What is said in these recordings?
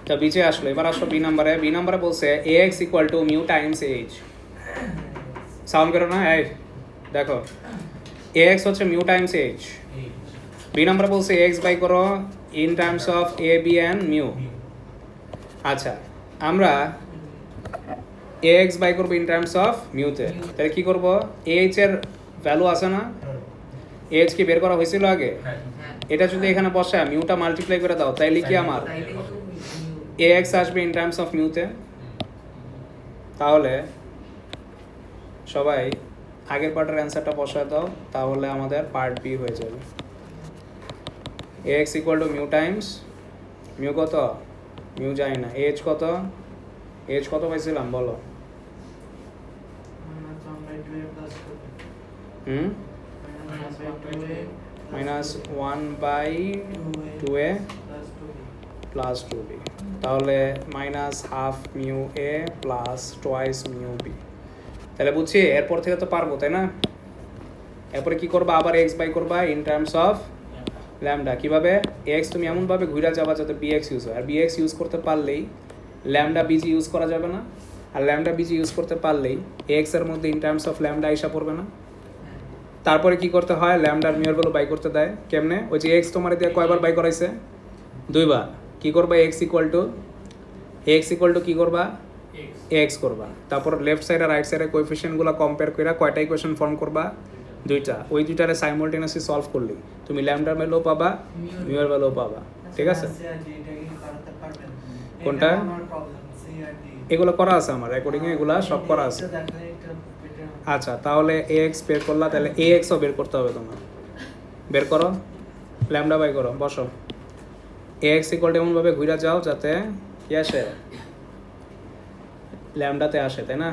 তো বিচে আসলো, এবার আসলো বি নাম্বারে বলছে a x equal to mu times h. Sound করো না, এই দেখো এ এক্স হচ্ছে mu times h. B number বলছে এক্স বাই করো in terms of a b and mu. আচ্ছা, আমরা এ এক্স বাই করবো ইন টার্মস অফ মিউতে, তাহলে কি করবো, এইচ এর ভ্যালু আছে না, এইচ কি বের করা হয়েছিল আগে, এটা যদি এখানে বসে মিউটা মাল্টিপ্লাই করে দাও তাইলে কি আমার এ এক্স আসবে ইন টার্মস অফ মিউতে। তাহলে সবাই আগের পার্টের অ্যান্সারটা বসায় দাও, তাহলে আমাদের পার্ট বি হয়ে যাবে। A x equal to mu times mu কত, মিউ জানি না, এইচ কত, এইচ কত পাইছিলাম বলো। Minus one by two a plus two b, তাহলে minus half mu a plus twice mu b. তাহলে বুঝছি, এরপর থেকে তো পারবো তাই না। এরপরে কি করবা, আবার এক্স বাই করবা ইন টার্মস অফ ল্যামডা। কিভাবে, এক্স তুমি এমনভাবে ঘুরে যাবা যাতে বি এক্স ইউজ হয়, আর বি এক্স ইউজ করতে পারলেই ল্যামডা বিজি ইউজ করা যাবে না, আর ল্যামডা বিজি ইউজ করতে পারলেই এক্স এর মধ্যে ইন টার্মস অফ ল্যামডা আইসা পড়বে না। তারপরে কি করতে হয়, ল্যামডার মিউর ভ্যালু বাই করতে দেয়। কেমনে, ওই যে এক্স তোমার দিয়ে কয়বার বাই করাইছে, দুইবার। কি করবা, এক্স ইকুয়াল টু কি করবা, এক্স করবা। তারপর লেফট সাইড আর রাইট সাইডের কোএফিসিয়েন্টগুলো কম্পেয়ার করে কয়টা ইকুয়েশন ফর্ম করবা, দুইটা। ওই দুইটারে সাইমultaneously সলভ করলি তুমি ল্যামডার ভ্যালু পাবা, মিউর ভ্যালু পাবা, ঠিক আছে। কোনটা, এগুলো করা আছে আমার রেকর্ডিংয়ে, এগুলা সব করা আছে। আচ্ছা, তাহলে এ এক্স বের করলা, তাহলে এ এক্সও বের করতে হবে তোমার। বের করো, ল্যামডা বাই করো, বসো। এ এক্স ইকুয়াল টু এমনভাবে ঘুরে যাও যাতে কি আসে, ল্যামডাতে আসে, তাই না।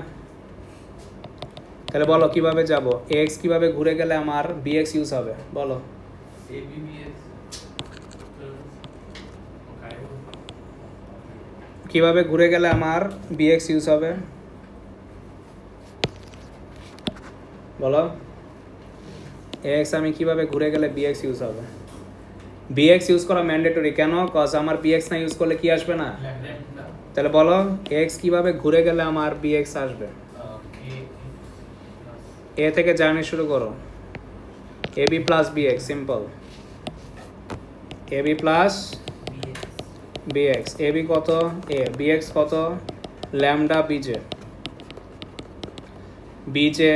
তাহলে বলো কিভাবে যাব, এ এক্স কিভাবে ঘুরে গেলে আমার বি এক্স ইউজ হবে, বলো। কিভাবে ঘুরে গেলে আমার বি এক্স ইউজ হবে বলো। এক্স আমি কিভাবে ঘুরে গেলে বি এক্স ইউজ হবে, বি এক্স ইউজ করা ম্যান্ডেটরি, কেন, কজ আমার বি এক্স না ইউজ করলে কি আসবে না। তাহলে বলো এক্স কিভাবে ঘুরে গেলে আমার বি এক্স আসবে। এ থেকে জার্নি শুরু করো, a b plus b x, simple. A b plus b x, a b কত, এ বি এক্স কত, ল্যামডা বিজে। বিজে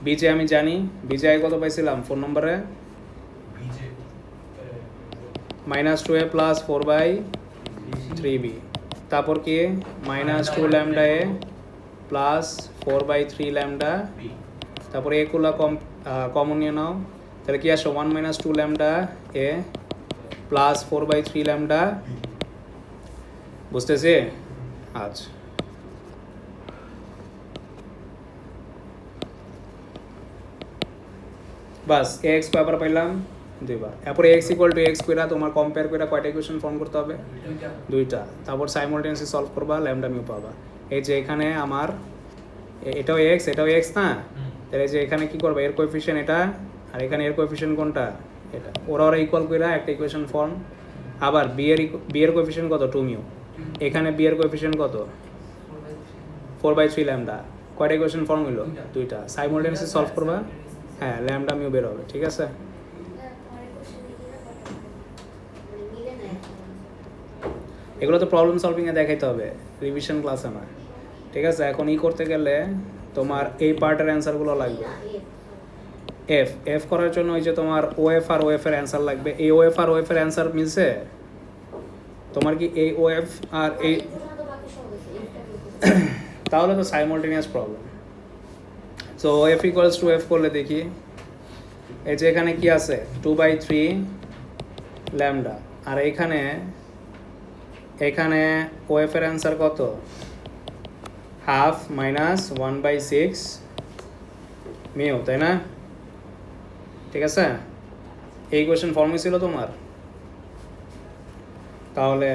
বিজে আমি জানি, বিজে আই কত পাইছিলাম 4 নম্বরে, minus two a plus 4/3b। তারপর কি, মাইনাস 2 ল্যামডা এ প্লাস 4/3 ল্যামডা। তারপরে এগুলো কমন নিয়ে নাও, তাহলে কি আসো 1 - 2 ল্যামডা এ প্লাস 4/3 ল্যামডা। বুঝতেছি, আচ্ছা। বাস এক্স কয়বার পাইলাম, দুইবার। এরপরে এক্স ইকুয়াল টু এক্স কইরা তোমার কম্পেয়ার কইরা কয়টা ইকুয়েশন ফর্ম করতে হবে, দুইটা। তারপর সাইমultaneously সলভ করবা, ল্যামডা মিউ পাবা। এই যে এখানে আমার এটাও এক্স না, তাহলে যে এখানে কি করবে, এর কোএফিসিয়েন্ট এটা, আর এখানে এর কোএফিসিয়েন্ট কোনটা, এটা। ওরা ইকুয়াল কইরা একটা ইকুয়েশন ফর্ম। আবার বি এর কোএফিসিয়েন্ট কত, 2 মিউ। এখানে বি এর কোএফিসিয়েন্ট কত, 4/3 ল্যামডা। কয়টা ইকুয়েশন ফর্ম হইলো, দুইটা। সাইমultaneously সলভ করবা, হ্যাঁ, ল্যামডা মিউ বের হবে, ঠিক আছে। এগুলো তো প্রবলেম সলভিংয়ে দেখাইতে হবে, রিভিশন ক্লাসে না, ঠিক আছে। এখন করতে গেলে তোমার এই পার্টের অ্যান্সারগুলো লাগবে। এফ এফ করার জন্য ওই যে তোমার ও এফ আর ও এফ এর অ্যান্সার লাগবে। এই ও এফ আর ও এফ এর অ্যান্সার মিলছে তোমার কি, এই ও এফ আর এই, তাহলে তো সাইমultaneous প্রবলেম। সো ও এফ ইকুয়ালস টু এফ করলে দেখি, এই যে এখানে কি আছে 2/3 ল্যামডা, আর এখানে ও এফ এর অ্যান্সার কত, হাফ মাইনাস 1/6 মিউ, তাই না, ঠিক আছে। এই কোয়েশ্চেন ফর্মে ছিল তোমার, তাহলে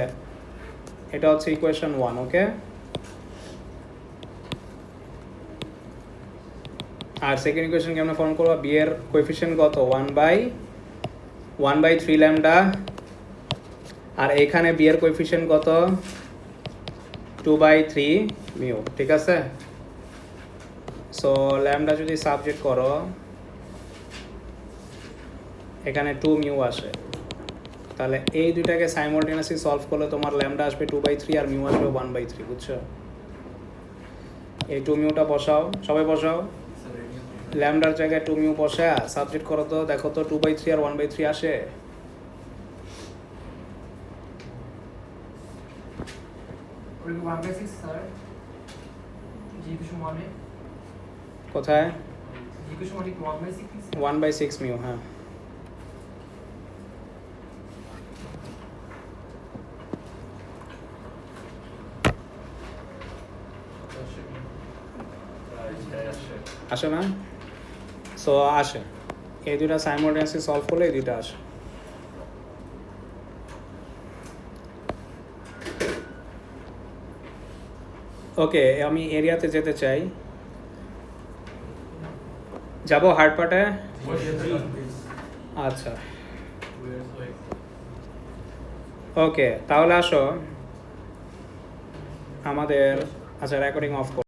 এটা হচ্ছে ইকুয়েশন 1, ওকে। আর সেকেন্ড ইকুয়েশন কেমন ফর্ম করবা, বি এর কোএফিসিয়েন্ট কত, 1/3 ল্যামডা, আর এখানে বি এর কোএফিসিয়েন্ট কত 2/3 মিউ, ঠিক আছে। সো ল্যামডা যদি সাবজেক্ট করো এখানে 2 মিউ আসে, তাহলে এই দুইটাকে সাইমultaneously সলভ করলে তোমার ল্যামডা আসবে 2/3 আর মিউ আসবে 1/3, বুঝছো? এই 2 মিউটা বসাও, সবাই বসাও, ল্যামডার জায়গায় 2 মিউ বসা সাবজেক্ট করো, তো দেখো তো 2/3 আর 1/3 আসে। কোথায় 1/6 মিউ, হ্যাঁ। আসে না? সো আসে, এই দুটা সাইমultaneously সলভ করলে এই দুটা আসে। ওকে, আমি এরিয়াতে যেতে চাই, যাব হার্ড পার্টে। আচ্ছা ওকে, তাহলে আসো আমাদের, আচ্ছা রেকর্ডিং অফ করো।